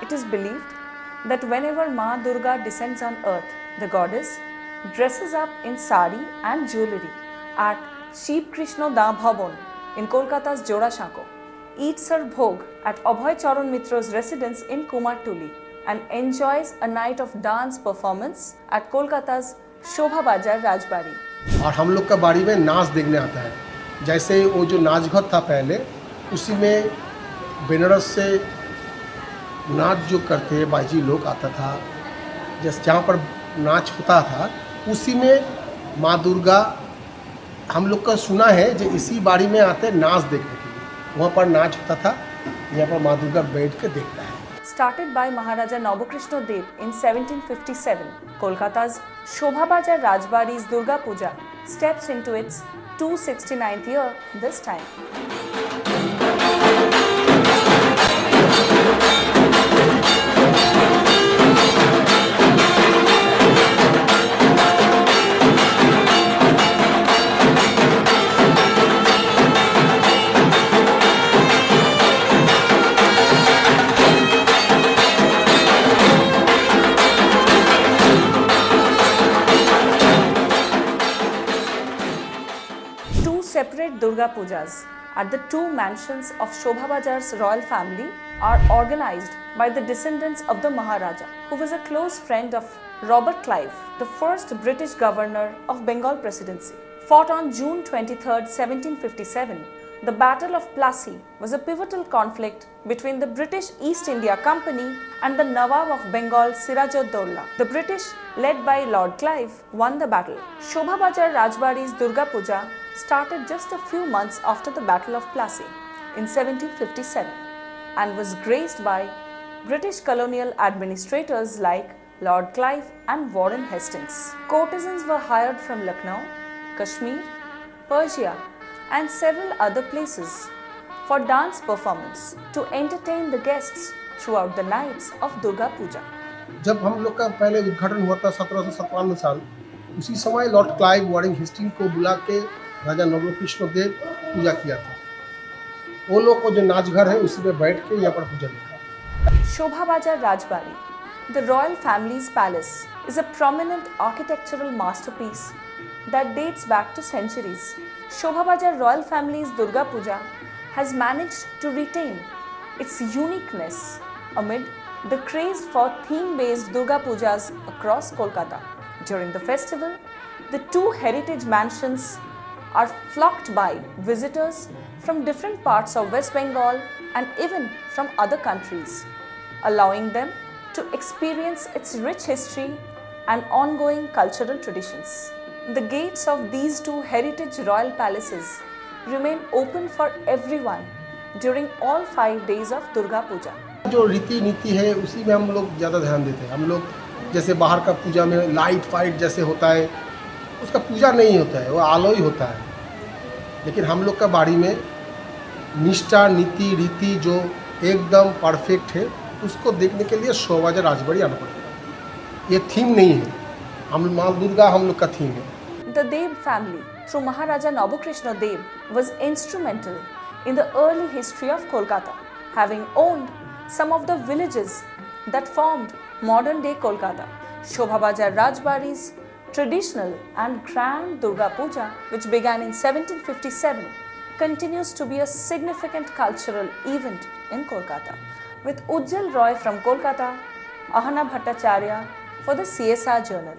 It is believed that whenever Ma Durga descends on earth, the goddess dresses up in sari and jewellery at Shiv Krishna Da Bhavan in Kolkata's Jorashanko, eats her bhog at Abhay Charan Mitra's residence in Kumartuli, and enjoys a night of dance performance at Kolkata's Shobha Bajar Rajbari. और हम लोग का बाड़ी में नाच देखने आता है। जैसे वो जो नाच घर था पहले, उसी में बेनारस से नाच जो करते बाजी लोग आता था, जैसे जहाँ पर नाच होता था उसी में माँ दुर्गा हम लोग का सुना है जो इसी बाड़ी में आते नाच देखने के लिए। वहाँ पर नाच होता था, यहाँ पर माँ दुर्गा बैठ के देखता है। Started by Maharaja Nabakrishna Dev in 1757, Kolkata's Shobha Bajar Rajbari's Durga Puja steps into its 269th year this time. Separate Durga Pujas at the two mansions of Shobha Bajar's royal family are organized by the descendants of the Maharaja, who was a close friend of Robert Clive, the first British governor of Bengal Presidency. Fought on June 23, 1757, the Battle of Plassey was a pivotal conflict between the British East India Company and the Nawab of Bengal, Siraj-ud-Dowla. The British, led by Lord Clive, won the battle. Shobha Bajar Rajbari's Durga Puja started just a few months after the Battle of Plassey in 1757 and was graced by British colonial administrators like Lord Clive and Warren Hastings. Courtesans were hired from Lucknow, Kashmir, Persia and several other places for dance performance to entertain the guests throughout the nights of Durga Puja. जब हम लोग का पहले उद्घाटन हुआ था 1757 साल, उसी समय लॉर्ड क्लाइव वॉरेन हेस्टिंग को बुला के राजा नवकृष्ण देव पूजा किया था। वो लोग को जो नाच घर है उसी में बैठ के यहाँ पर पूजा देखा। Shobha Bajar Rajbari, the royal family's palace, is a prominent architectural masterpiece that dates back to centuries. Shobha Bajar royal family's Durga Puja has managed to retain its uniqueness amid the craze for theme-based Durga Pujas across Kolkata. During the festival, the two heritage mansions are flocked by visitors from different parts of West Bengal and even from other countries, allowing them to experience its rich history and ongoing cultural traditions. The gates of these two heritage royal palaces remain open for everyone during all 5 days of Durga Puja. जो रीति नीति है उसी में हम लोग ज़्यादा ध्यान देते हैं। हम लोग जैसे बाहर का पूजा में लाइट फाइट जैसे होता है, उसका पूजा नहीं होता है, वो आलो ही होता है। लेकिन हम लोग का बाड़ी में निष्ठा नीति रीति जो एकदम परफेक्ट है, उसको देखने के लिए शोभा बाजार राजबाड़ी आना पड़ेगा। ये थीम नहीं है, हम माँ दुर्गा हम लोग का थीम है। The Dev family, through Maharaja Nabakrishna Dev, was instrumental in the early history of Kolkata, having owned some of the villages that formed modern-day Kolkata. Shobha Bajar Rajbari's traditional and grand Durga Puja, which began in 1757, continues to be a significant cultural event in Kolkata. With Ujjal Roy from Kolkata, Ahana Bhattacharya for the CSR Journal.